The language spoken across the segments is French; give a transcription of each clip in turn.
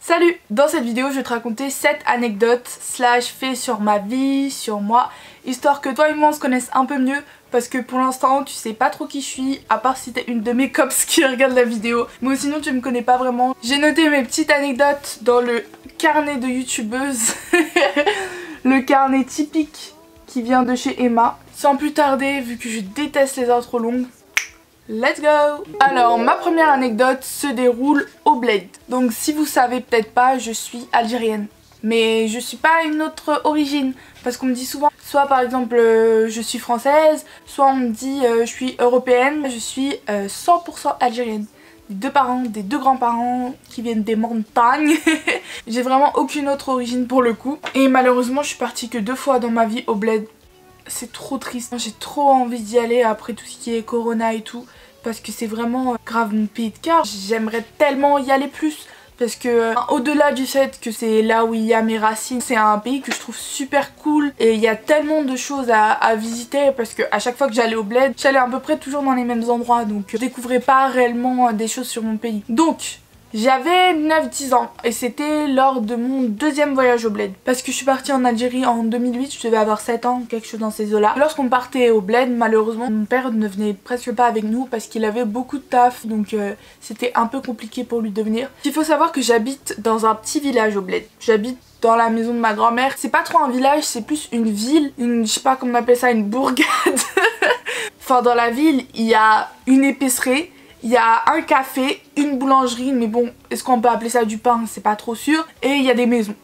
Salut! Dans cette vidéo, je vais te raconter 7 anecdotes slash faits sur ma vie, sur moi, histoire que toi et moi on se connaisse un peu mieux, parce que pour l'instant tu sais pas trop qui je suis, à part si t'es une de mes cops qui regarde la vidéo, mais sinon tu me connais pas vraiment. J'ai noté mes petites anecdotes dans le carnet de youtubeuse, le carnet typique qui vient de chez Emma. Sans plus tarder, vu que je déteste les intros longues, let's go! Alors ma première anecdote se déroule au Bled. Donc si vous savez peut-être pas, je suis algérienne. Mais je suis pas une autre origine. Parce qu'on me dit souvent, soit par exemple je suis française, soit on me dit je suis européenne. Je suis 100% algérienne. Des deux grands-parents qui viennent des montagnes. J'ai vraiment aucune autre origine pour le coup. Et malheureusement je suis partie que 2 fois dans ma vie au Bled. C'est trop triste. J'ai trop envie d'y aller après tout ce qui est corona et tout. Parce que c'est vraiment grave mon pays de cœur. J'aimerais tellement y aller plus. Parce que au-delà du fait que c'est là où il y a mes racines, c'est un pays que je trouve super cool. Et il y a tellement de choses à visiter. Parce que à chaque fois que j'allais au Bled, j'allais à peu près toujours dans les mêmes endroits. Donc je découvrais pas réellement des choses sur mon pays. Donc j'avais 9-10 ans et c'était lors de mon deuxième voyage au Bled. Parce que je suis partie en Algérie en 2008, je devais avoir 7 ans, quelque chose dans ces eaux-là. Lorsqu'on partait au Bled, malheureusement, mon père ne venait presque pas avec nous parce qu'il avait beaucoup de taf, donc c'était un peu compliqué pour lui de venir. Il faut savoir que j'habite dans un petit village au Bled. J'habite dans la maison de ma grand-mère. C'est pas trop un village, c'est plus une ville, je sais pas comment on appelle ça, une bourgade. Enfin dans la ville, il y a une épicerie. Il y a un café, une boulangerie, mais bon, est-ce qu'on peut appeler ça du pain? C'est pas trop sûr. Et il y a des maisons.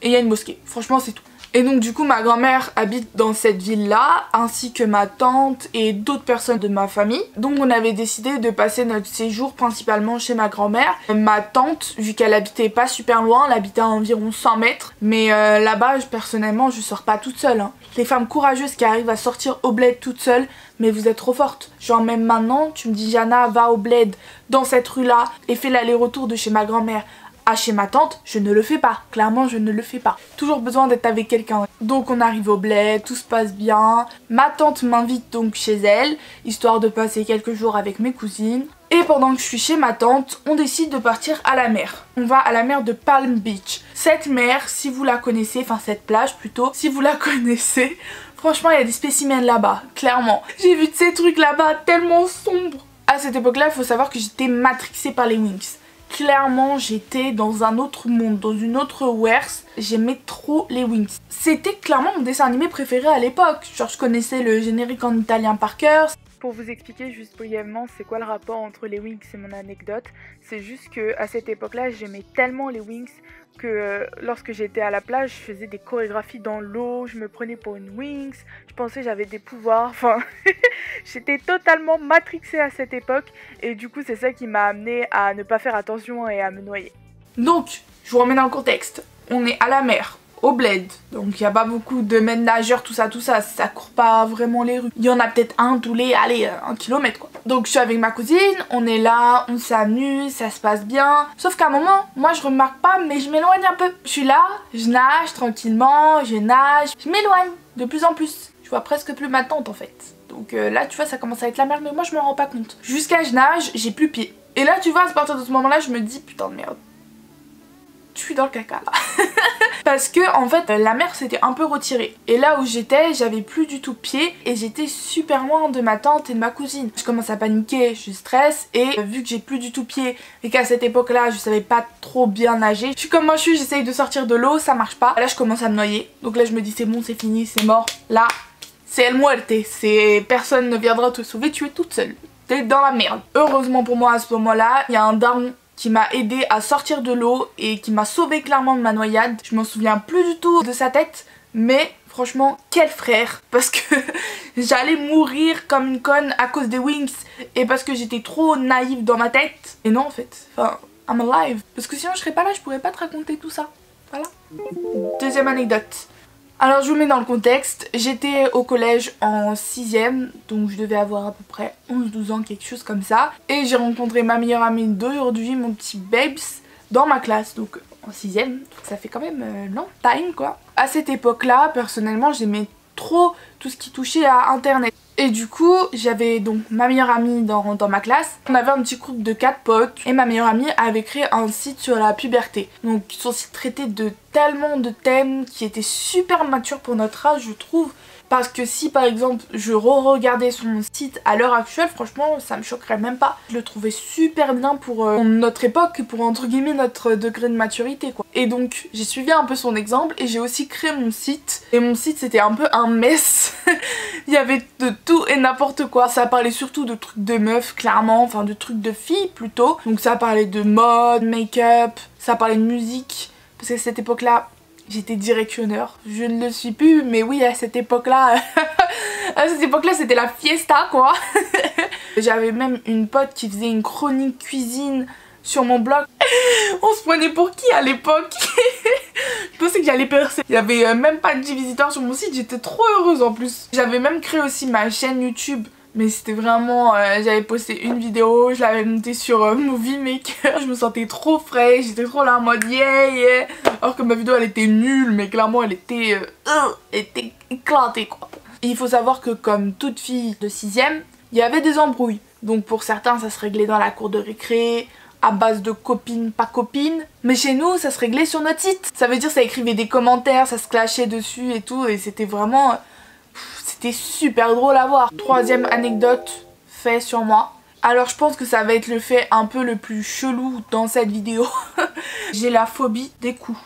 Et il y a une mosquée. Franchement, c'est tout. Et donc du coup, ma grand-mère habite dans cette ville-là, ainsi que ma tante et d'autres personnes de ma famille. Donc on avait décidé de passer notre séjour principalement chez ma grand-mère. Ma tante, vu qu'elle habitait pas super loin, elle habitait à environ 100 mètres. Mais là-bas, personnellement, je sors pas toute seule. Hein. Les femmes courageuses qui arrivent à sortir au Bled toute seule, mais vous êtes trop fortes. Genre même maintenant, tu me dis Jana, va au Bled dans cette rue-là et fais l'aller-retour de chez ma grand-mère à chez ma tante, je ne le fais pas. Clairement, je ne le fais pas. Toujours besoin d'être avec quelqu'un. Donc on arrive au Bled, tout se passe bien. Ma tante m'invite donc chez elle, histoire de passer quelques jours avec mes cousines. Et pendant que je suis chez ma tante, on décide de partir à la mer. On va à la mer de Palm Beach. Cette mer, si vous la connaissez, enfin cette plage plutôt, si vous la connaissez, franchement il y a des spécimens là-bas, clairement. J'ai vu de ces trucs là-bas tellement sombres. À cette époque-là, il faut savoir que j'étais matrixée par les Winx. Clairement, j'étais dans un autre monde, dans une autre world. J'aimais trop les Winx. C'était clairement mon dessin animé préféré à l'époque. Genre, je connaissais le générique en italien par cœur. Pour vous expliquer juste brièvement c'est quoi le rapport entre les Winx et mon anecdote, c'est juste que à cette époque-là, j'aimais tellement les Winx que lorsque j'étais à la plage, je faisais des chorégraphies dans l'eau, je me prenais pour une Winx, je pensais que j'avais des pouvoirs, enfin j'étais totalement matrixée à cette époque et du coup c'est ça qui m'a amenée à ne pas faire attention et à me noyer. Donc, je vous remets dans le contexte, on est à la mer, au Bled, donc il n'y a pas beaucoup de maîtres nageurs, tout ça, ça court pas vraiment les rues. Il y en a peut-être un tous les, allez, 1 kilomètre quoi. Donc je suis avec ma cousine, on est là, on s'amuse, ça se passe bien. Sauf qu'à un moment, moi je remarque pas, mais je m'éloigne un peu. Je suis là, je nage tranquillement, je nage, je m'éloigne de plus en plus. Je vois presque plus ma tante en fait. Donc là tu vois ça commence à être la merde, mais moi je me rends pas compte. Jusqu'à je nage, j'ai plus pied. Et là tu vois à partir de ce moment là, je me dis putain de merde. Je suis dans le caca là. Parce que en fait la mer s'était un peu retirée. Et là où j'étais, j'avais plus du tout pied et j'étais super loin de ma tante et de ma cousine. Je commence à paniquer, je stresse et vu que j'ai plus du tout pied et qu'à cette époque là je savais pas trop bien nager, je suis comme moi je suis, j'essaye de sortir de l'eau, ça marche pas. Là je commence à me noyer. Donc là je me dis c'est bon, c'est fini, c'est mort. Là c'est el muerte, personne ne viendra te sauver, tu es toute seule. T'es dans la merde. Heureusement pour moi à ce moment là, il y a un daron qui m'a aidé à sortir de l'eau et qui m'a sauvé clairement de ma noyade. Je m'en souviens plus du tout de sa tête, mais franchement quel frère, parce que j'allais mourir comme une conne à cause des Winx et parce que j'étais trop naïve dans ma tête. Et non en fait, enfin I'm alive, parce que sinon je serais pas là, je pourrais pas te raconter tout ça. Voilà. Deuxième anecdote. Alors je vous mets dans le contexte, j'étais au collège en 6ème, donc je devais avoir à peu près 11-12 ans, quelque chose comme ça. Et j'ai rencontré ma meilleure amie d'aujourd'hui, mon petit Babes, dans ma classe, donc en 6ème, donc ça fait quand même long time quoi. À cette époque là, personnellement j'aimais trop tout ce qui touchait à internet. Et du coup j'avais donc ma meilleure amie dans ma classe, on avait un petit groupe de 4 potes et ma meilleure amie avait créé un site sur la puberté. Donc son site traitait de tellement de thèmes qui étaient super matures pour notre âge je trouve. Parce que si par exemple je re-regardais son site à l'heure actuelle, franchement ça me choquerait même pas. Je le trouvais super bien pour notre époque, pour entre guillemets notre degré de maturité quoi. Et donc j'ai suivi un peu son exemple et j'ai aussi créé mon site. Et mon site c'était un peu un mess. Il y avait de tout et n'importe quoi. Ça parlait surtout de trucs de meufs clairement, enfin de trucs de filles plutôt. Donc ça parlait de mode, make-up, ça parlait de musique. Parce qu'à cette époque là, j'étais directionneur. Je ne le suis plus, mais oui, à cette époque-là, c'était la fiesta, quoi. J'avais même une pote qui faisait une chronique cuisine sur mon blog. On se prenait pour qui à l'époque? Je pensais que j'allais percer. Il y avait même pas de 10 visiteurs sur mon site, j'étais trop heureuse en plus. J'avais même créé aussi ma chaîne YouTube. Mais c'était vraiment, j'avais posté une vidéo, je l'avais montée sur Movie Maker, je me sentais trop fraîche, j'étais trop là en mode yeah yeah. Alors que ma vidéo elle était nulle, mais clairement elle était éclatée quoi. Et il faut savoir que comme toute fille de 6ème, il y avait des embrouilles. Donc pour certains ça se réglait dans la cour de récré, à base de copines, pas copines. Mais chez nous ça se réglait sur notre site. Ça veut dire ça écrivait des commentaires, ça se clashait dessus et tout, et c'était vraiment... C'était super drôle à voir. 3e anecdote fait sur moi. Alors je pense que ça va être le fait un peu le plus chelou dans cette vidéo. J'ai la phobie des coups.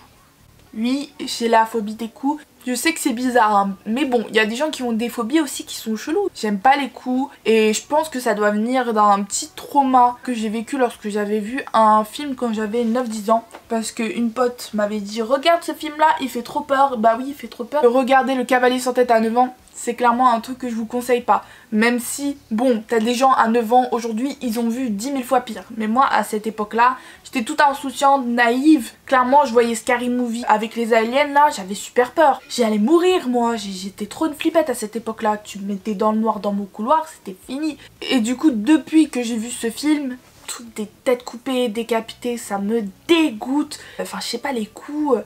Oui, j'ai la phobie des coups. Je sais que c'est bizarre hein, mais bon, il y a des gens qui ont des phobies aussi qui sont chelous. J'aime pas les coups et je pense que ça doit venir d'un petit trauma que j'ai vécu lorsque j'avais vu un film quand j'avais 9-10 ans. Parce qu'une pote m'avait dit regarde ce film là, il fait trop peur. Bah oui, il fait trop peur. Regardez Le Cavalier sans tête à 9 ans. C'est clairement un truc que je vous conseille pas. Même si, bon, t'as des gens à 9 ans aujourd'hui, ils ont vu 10 000 fois pire. Mais moi, à cette époque-là, j'étais toute insouciante, naïve. Clairement, je voyais Scary Movie avec les aliens, là, j'avais super peur. J'allais mourir, moi. J'étais trop une flippette à cette époque-là. Tu me mettais dans le noir dans mon couloir, c'était fini. Et du coup, depuis que j'ai vu ce film... Toutes des têtes coupées, décapitées, ça me dégoûte. Enfin, je sais pas, les coups...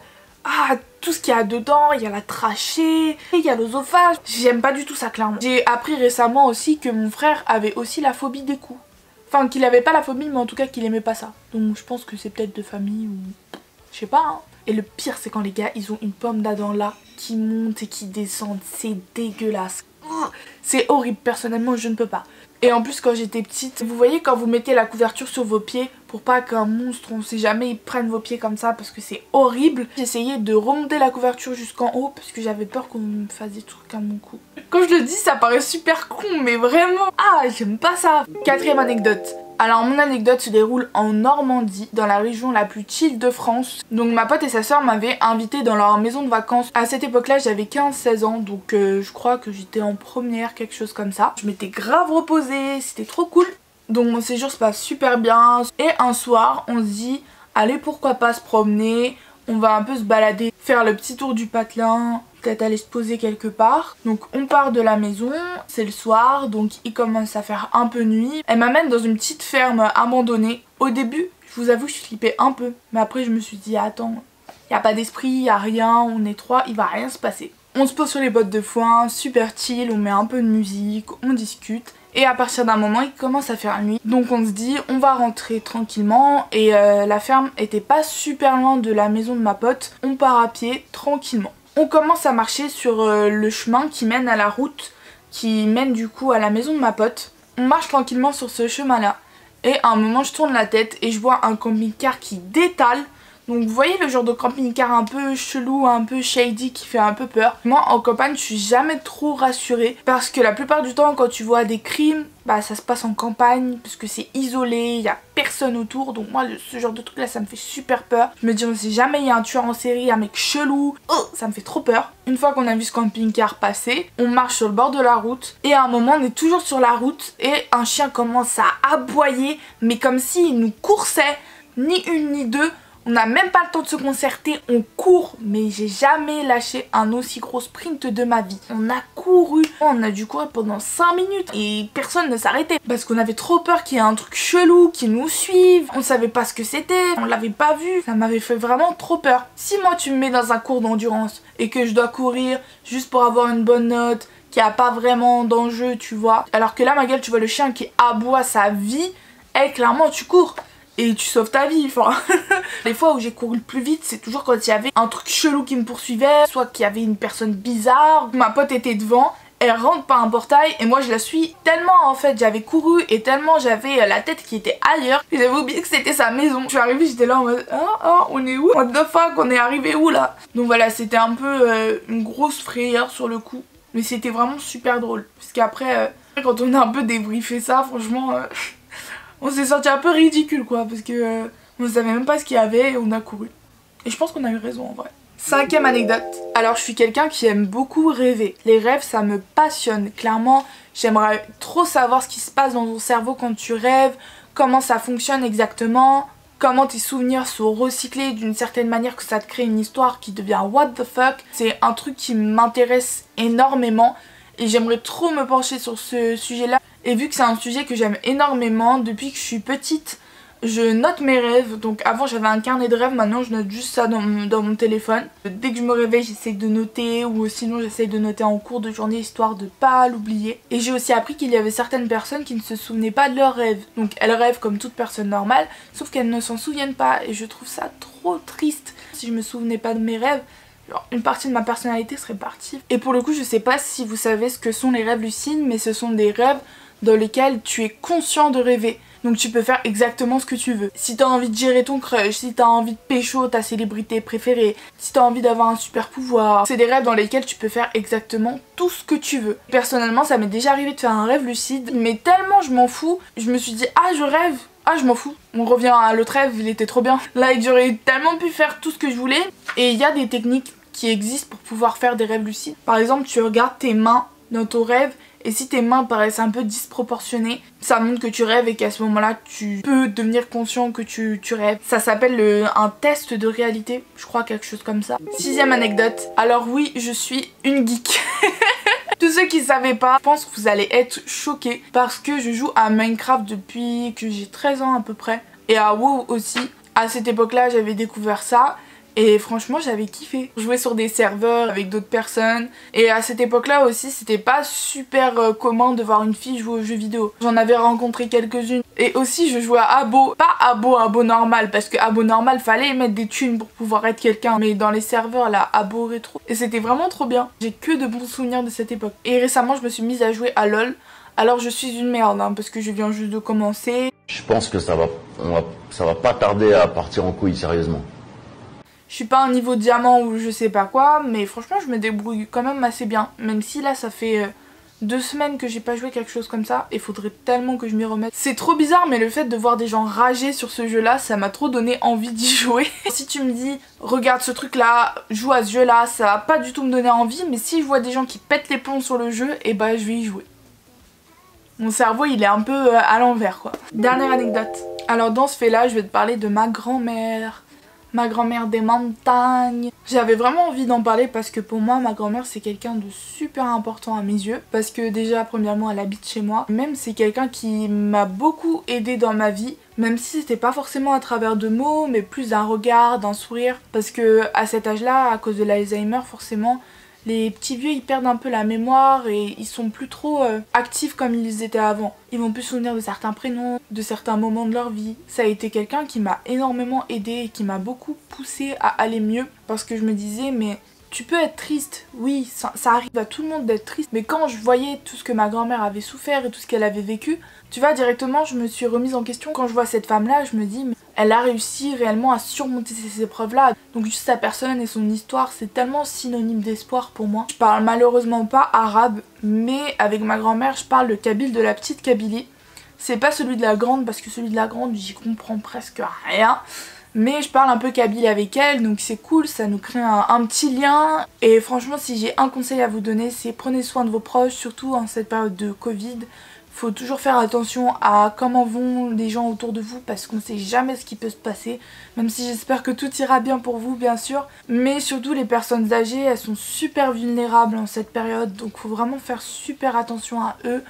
Ah, tout ce qu'il y a dedans, il y a la trachée, il y a l'œsophage. J'aime pas du tout ça, clairement. J'ai appris récemment aussi que mon frère avait aussi la phobie des coups. Enfin, qu'il avait pas la phobie, mais en tout cas qu'il aimait pas ça. Donc je pense que c'est peut-être de famille ou... Je sais pas, hein. Et le pire, c'est quand les gars, ils ont une pomme d'Adam là, qui monte et qui descend. C'est dégueulasse. C'est horrible, personnellement, je ne peux pas. Et en plus quand j'étais petite, vous voyez quand vous mettez la couverture sur vos pieds pour pas qu'un monstre, on sait jamais, il prenne vos pieds comme ça parce que c'est horrible. J'essayais de remonter la couverture jusqu'en haut parce que j'avais peur qu'on me fasse des trucs à mon cou. Quand je le dis ça paraît super con mais vraiment, ah j'aime pas ça. 4e anecdote. Alors mon anecdote se déroule en Normandie, dans la région la plus chill de France. Donc ma pote et sa soeur m'avaient invitée dans leur maison de vacances. À cette époque-là j'avais 15-16 ans, donc je crois que j'étais en première, quelque chose comme ça. Je m'étais grave reposée, c'était trop cool. Donc mon séjour se passe super bien. Et un soir on se dit, allez pourquoi pas se promener, on va un peu se balader, faire le petit tour du patelin, peut-être aller se poser quelque part. Donc on part de la maison, c'est le soir, donc il commence à faire un peu nuit. Elle m'amène dans une petite ferme abandonnée. Au début, je vous avoue, je flippais un peu. Mais après je me suis dit, attends, il n'y a pas d'esprit, il n'y a rien, on est 3, il va rien se passer. On se pose sur les bottes de foin, super chill, on met un peu de musique, on discute. Et à partir d'un moment il commence à faire nuit. Donc on se dit on va rentrer tranquillement. Et la ferme était pas super loin de la maison de ma pote. On part à pied tranquillement. On commence à marcher sur le chemin qui mène à la route, qui mène du coup à la maison de ma pote. On marche tranquillement sur ce chemin là. Et à un moment je tourne la tête et je vois un camping-car qui détale. Donc vous voyez le genre de camping-car un peu chelou, un peu shady qui fait un peu peur. Moi en campagne je suis jamais trop rassurée parce que la plupart du temps quand tu vois des crimes, bah ça se passe en campagne parce que c'est isolé, il y a personne autour. Donc moi ce genre de truc là ça me fait super peur. Je me dis on sait jamais il y a un tueur en série, un mec chelou, ça me fait trop peur. Une fois qu'on a vu ce camping-car passer, on marche sur le bord de la route et à un moment on est toujours sur la route et un chien commence à aboyer mais comme s'il nous coursait, ni une ni deux. On n'a même pas le temps de se concerter, on court, mais j'ai jamais lâché un aussi gros sprint de ma vie. On a couru, on a dû courir pendant 5 minutes et personne ne s'arrêtait parce qu'on avait trop peur qu'il y ait un truc chelou qui nous suive. On savait pas ce que c'était, on l'avait pas vu, ça m'avait fait vraiment trop peur. Si moi tu me mets dans un cours d'endurance et que je dois courir juste pour avoir une bonne note, qu'il n'y a pas vraiment d'enjeu, tu vois, alors que là ma gueule, tu vois le chien qui aboie sa vie, clairement tu cours. Et tu sauves ta vie, enfin. Les fois où j'ai couru le plus vite, c'est toujours quand il y avait un truc chelou qui me poursuivait, soit qu'il y avait une personne bizarre. Ma pote était devant, elle rentre par un portail et moi je la suis tellement en fait j'avais couru et tellement j'avais la tête qui était ailleurs que j'avais oublié que c'était sa maison. Je suis arrivée, j'étais là en mode on est où? What the fuck, on est arrivé où là? Donc voilà, c'était un peu une grosse frayeur sur le coup. Mais c'était vraiment super drôle. Parce qu'après, quand on a un peu débriefé ça, franchement... on s'est senti un peu ridicule quoi, parce que on savait même pas ce qu'il y avait et on a couru. Et je pense qu'on a eu raison en vrai. 5e anecdote. Alors je suis quelqu'un qui aime beaucoup rêver. Les rêves ça me passionne. Clairement j'aimerais trop savoir ce qui se passe dans ton cerveau quand tu rêves, comment ça fonctionne exactement, comment tes souvenirs sont recyclés d'une certaine manière que ça te crée une histoire qui devient what the fuck. C'est un truc qui m'intéresse énormément et j'aimerais trop me pencher sur ce sujet là. Et vu que c'est un sujet que j'aime énormément, depuis que je suis petite, je note mes rêves. Donc avant j'avais un carnet de rêves, maintenant je note juste ça dans mon téléphone. Dès que je me réveille j'essaye de noter, ou sinon j'essaye de noter en cours de journée histoire de pas l'oublier. Et j'ai aussi appris qu'il y avait certaines personnes qui ne se souvenaient pas de leurs rêves. Donc elles rêvent comme toute personne normale, sauf qu'elles ne s'en souviennent pas. Et je trouve ça trop triste. Si je me souvenais pas de mes rêves, genre, une partie de ma personnalité serait partie. Et pour le coup je sais pas si vous savez ce que sont les rêves lucides, mais ce sont des rêves dans lesquels tu es conscient de rêver. Donc tu peux faire exactement ce que tu veux. Si t'as envie de gérer ton crush, si t'as envie de pécho ta célébrité préférée, si t'as envie d'avoir un super pouvoir, c'est des rêves dans lesquels tu peux faire exactement tout ce que tu veux. Personnellement ça m'est déjà arrivé de faire un rêve lucide, mais tellement je m'en fous, je me suis dit ah je rêve, ah je m'en fous. On revient à l'autre rêve, il était trop bien. Là j'aurais tellement pu faire tout ce que je voulais. Et il y a des techniques qui existent pour pouvoir faire des rêves lucides. Par exemple tu regardes tes mains dans ton rêve, et si tes mains paraissent un peu disproportionnées, ça montre que tu rêves et qu'à ce moment-là, tu peux devenir conscient que tu rêves. Ça s'appelle un test de réalité, je crois quelque chose comme ça. 6e anecdote. Alors oui, je suis une geek. Tous ceux qui ne savaient pas, je pense que vous allez être choqués parce que je joue à Minecraft depuis que j'ai 13 ans à peu près. Et à WoW aussi. À cette époque-là, j'avais découvert ça. Et franchement j'avais kiffé. Jouer sur des serveurs avec d'autres personnes. Et à cette époque là aussi c'était pas super commun de voir une fille jouer aux jeux vidéo. J'en avais rencontré quelques-unes. Et aussi je jouais à Abo. Pas Abo normal, parce que Abo normal fallait mettre des thunes pour pouvoir être quelqu'un. Mais dans les serveurs là, Abo rétro. Et c'était vraiment trop bien. J'ai que de bons souvenirs de cette époque. Et récemment je me suis mise à jouer à LOL. Alors je suis une merde hein, parce que je viens juste de commencer. Je pense que ça va pas tarder à partir en couille sérieusement. Je suis pas à un niveau diamant ou je sais pas quoi, mais franchement je me débrouille quand même assez bien. Même si là ça fait 2 semaines que j'ai pas joué quelque chose comme ça, et faudrait tellement que je m'y remette. C'est trop bizarre, mais le fait de voir des gens rager sur ce jeu là, ça m'a trop donné envie d'y jouer. Si tu me dis regarde ce truc là, joue à ce jeu là, ça va pas du tout me donner envie, mais si je vois des gens qui pètent les plombs sur le jeu, et bah je vais y jouer. Mon cerveau il est un peu à l'envers quoi. Dernière anecdote. Alors dans ce fait là je vais te parler de ma grand-mère. Ma grand-mère des montagnes. J'avais vraiment envie d'en parler parce que pour moi ma grand-mère c'est quelqu'un de super important à mes yeux. Parce que déjà premièrement elle habite chez moi. Même c'est quelqu'un qui m'a beaucoup aidée dans ma vie. Même si c'était pas forcément à travers de mots, mais plus d'un regard, d'un sourire. Parce que à cet âge là, à cause de l'Alzheimer forcément, les petits vieux ils perdent un peu la mémoire et ils sont plus trop actifs comme ils étaient avant. Ils vont plus se souvenir de certains prénoms, de certains moments de leur vie. Ça a été quelqu'un qui m'a énormément aidée et qui m'a beaucoup poussée à aller mieux. Parce que je me disais mais tu peux être triste, oui ça arrive à tout le monde d'être triste. Mais quand je voyais tout ce que ma grand-mère avait souffert et tout ce qu'elle avait vécu, tu vois directement je me suis remise en question. Quand je vois cette femme là je me dis mais elle a réussi réellement à surmonter ces épreuves là. Donc juste sa personne et son histoire c'est tellement synonyme d'espoir pour moi. Je parle malheureusement pas arabe, mais avec ma grand-mère je parle le kabyle de la petite Kabylie. C'est pas celui de la grande parce que celui de la grande j'y comprends presque rien. Mais je parle un peu kabyle avec elle, donc c'est cool, ça nous crée un petit lien. Et franchement si j'ai un conseil à vous donner, c'est prenez soin de vos proches, surtout en cette période de Covid. Faut toujours faire attention à comment vont les gens autour de vous parce qu'on ne sait jamais ce qui peut se passer. Même si j'espère que tout ira bien pour vous bien sûr. Mais surtout les personnes âgées, elles sont super vulnérables en cette période. Donc faut vraiment faire super attention à eux.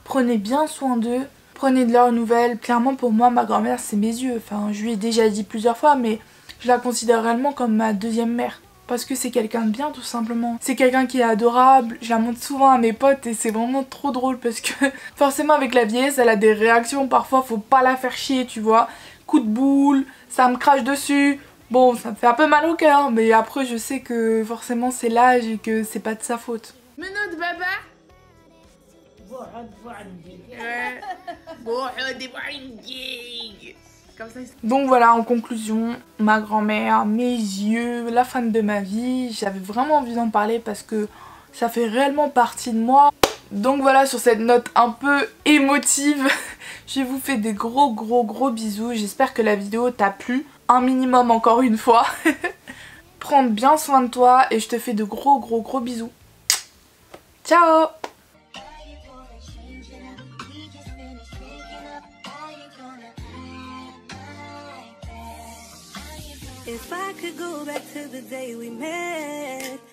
Prenez bien soin d'eux. Prenez de leurs nouvelles. Clairement pour moi ma grand-mère c'est mes yeux. Enfin je lui ai déjà dit plusieurs fois mais je la considère réellement comme ma deuxième mère. Parce que c'est quelqu'un de bien tout simplement. C'est quelqu'un qui est adorable, je la montre souvent à mes potes et c'est vraiment trop drôle parce que forcément avec la vieillesse elle a des réactions, parfois faut pas la faire chier tu vois. Coup de boule, ça me crache dessus, bon ça me fait un peu mal au cœur mais après je sais que forcément c'est l'âge et que c'est pas de sa faute. Menot baba. Donc voilà, en conclusion, ma grand-mère, mes yeux, la femme de ma vie, j'avais vraiment envie d'en parler parce que ça fait réellement partie de moi. Donc voilà, sur cette note un peu émotive, je vous fais des gros bisous. J'espère que la vidéo t'a plu, un minimum encore une fois. Prends bien soin de toi et je te fais de gros bisous. Ciao! If I could go back to the day we met